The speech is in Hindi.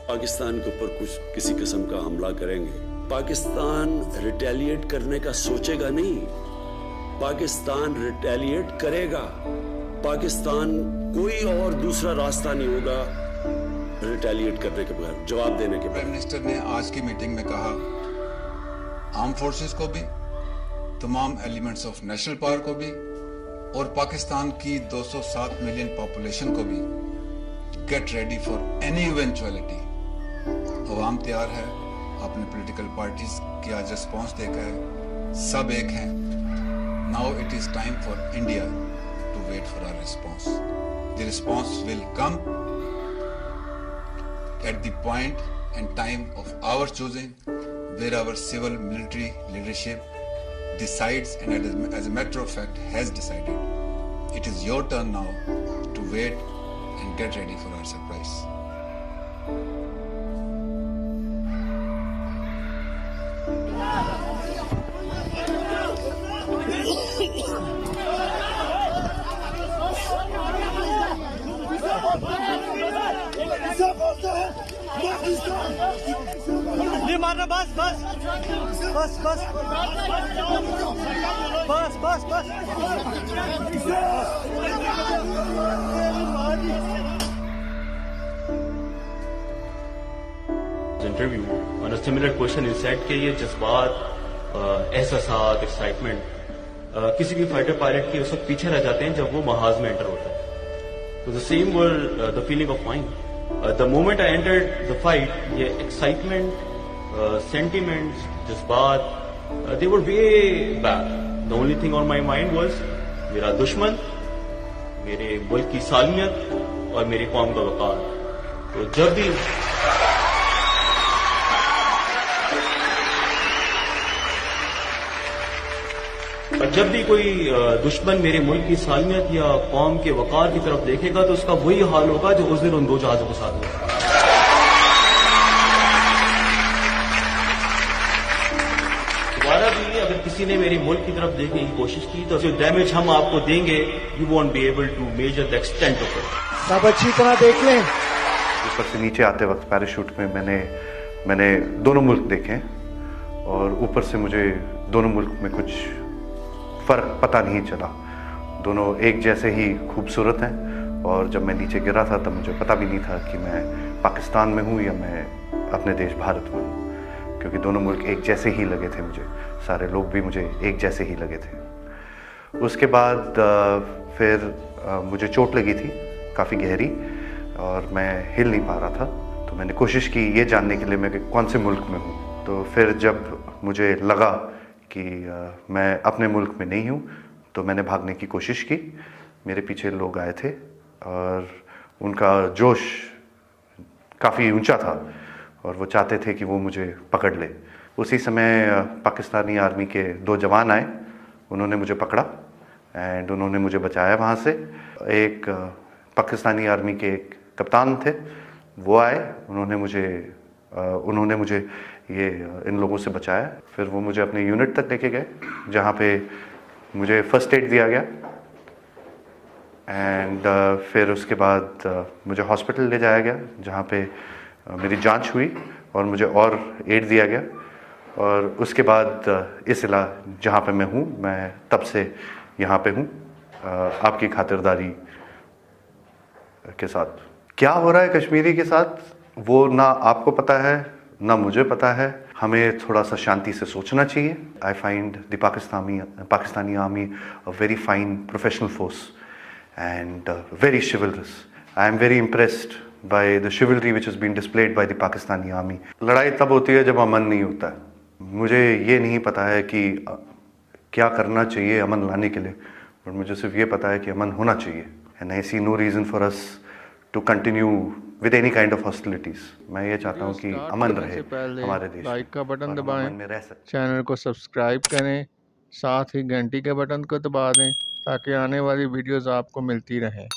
पाकिस्तान के ऊपर कुछ किसी किस्म का हमला करेंगे, पाकिस्तान रिटेलिएट करने का सोचेगा नहीं, पाकिस्तान रिटेलिएट करेगा। पाकिस्तान कोई और दूसरा रास्ता नहीं होगा रिटेलिएट करने के बगैर, जवाब देने के बगैर। प्राइम मिनिस्टर ने आज की मीटिंग में कहा आर्म फोर्सेस को भी, तमाम एलिमेंट्स ऑफ नेशनल पावर को भी और पाकिस्तान की 207 मिलियन पॉपुलेशन को भी get ready for any eventuality. अवाम तैयार है, अपने पॉलिटिकल पार्टीज की आज रिस्पॉन्स देखा है, सब एक हैं। Now it is time for India to wait for our response. The response will come at the point and time of our choosing, where our civil military leadership decides and as a matter of fact has decided. It is your turn now to wait and get ready for our surprise. नहीं मारना, बस बस बस बस बस बस बस interview on a similar question is said कि ये जज्बात, एहसासात, एक्साइटमेंट किसी भी फाइटर पायलट के उस वक्त पीछे रह जाते हैं जब वो महाज में एंटर होता है। तो the same were the feeling of mind the moment I entered the fight, ये एक्साइटमेंट, sentiments, जज्बात, they were way back. The only thing on my mind was मेरा दुश्मन, मेरे मुल्क की सालमियत और मेरी कौम का वक़ार। तो जब भी कोई दुश्मन मेरे मुल्क की सालमियत या कौम के वक़ार की तरफ देखेगा तो उसका वही हाल होगा जो उस दिन उन दो जहाज़ों के साथ हुआ। दोबारा भी अगर किसी ने मेरे मुल्क की तरफ देखने की कोशिश की तो जो डैमेज हम आपको देंगे, you won't be able to measure the extent of it. सब अच्छी तरह देख लें। ऊपर से नीचे आते वक्त पैराशूट में मैंने दोनों मुल्क देखे और ऊपर से मुझे दोनों मुल्क में कुछ फ़र्क पता नहीं चला। दोनों एक जैसे ही खूबसूरत हैं और जब मैं नीचे गिरा था तब मुझे पता भी नहीं था कि मैं पाकिस्तान में हूँ या मैं अपने देश भारत में हूँ, क्योंकि दोनों मुल्क एक जैसे ही लगे थे मुझे, सारे लोग भी मुझे एक जैसे ही लगे थे। उसके बाद फिर मुझे चोट लगी थी काफ़ी गहरी और मैं हिल नहीं पा रहा था, तो मैंने कोशिश की ये जानने के लिए मैं कि कौन से मुल्क में हूँ। तो फिर जब मुझे लगा कि मैं अपने मुल्क में नहीं हूँ तो मैंने भागने की कोशिश की। मेरे पीछे लोग आए थे और उनका जोश काफ़ी ऊंचा था और वो चाहते थे कि वो मुझे पकड़ ले। उसी समय पाकिस्तानी आर्मी के 2 जवान आए, उन्होंने मुझे पकड़ा एंड उन्होंने मुझे बचाया वहाँ से। एक पाकिस्तानी आर्मी के एक कप्तान थे, वो आए, उन्होंने मुझे इन लोगों से बचाया। फिर वो मुझे अपने यूनिट तक लेके गए जहाँ पे मुझे फर्स्ट एड दिया गया एंड फिर उसके बाद मुझे हॉस्पिटल ले जाया गया जहाँ पे मेरी जांच हुई और मुझे और एड दिया गया। और उसके बाद इस जहाँ पे मैं हूँ, मैं तब से यहाँ पे हूँ आपकी खातिरदारी के साथ। क्या हो रहा है कश्मीरी के साथ वो ना आपको पता है ना मुझे पता है। हमें थोड़ा सा शांति से सोचना चाहिए। I find the Pakistani army a very fine professional force and very chivalrous. I am very impressed by the chivalry which has been displayed by the Pakistani army. लड़ाई तब होती है जब अमन नहीं होता है। मुझे ये नहीं पता है कि क्या करना चाहिए अमन लाने के लिए, और मुझे सिर्फ ये पता है कि अमन होना चाहिए। And I see no reason for us to continue with any kind of hostilities. मैं ये चाहता हूँ कि अमन रहे हमारे देश में। लाइक का बटन और हम दबाएं, अमन में रह सकते। चैनल को सब्सक्राइब करें, साथ ही घंटी के बटन को दबा दें ताकि आने वाली वीडियोस आपको मिलती रहें।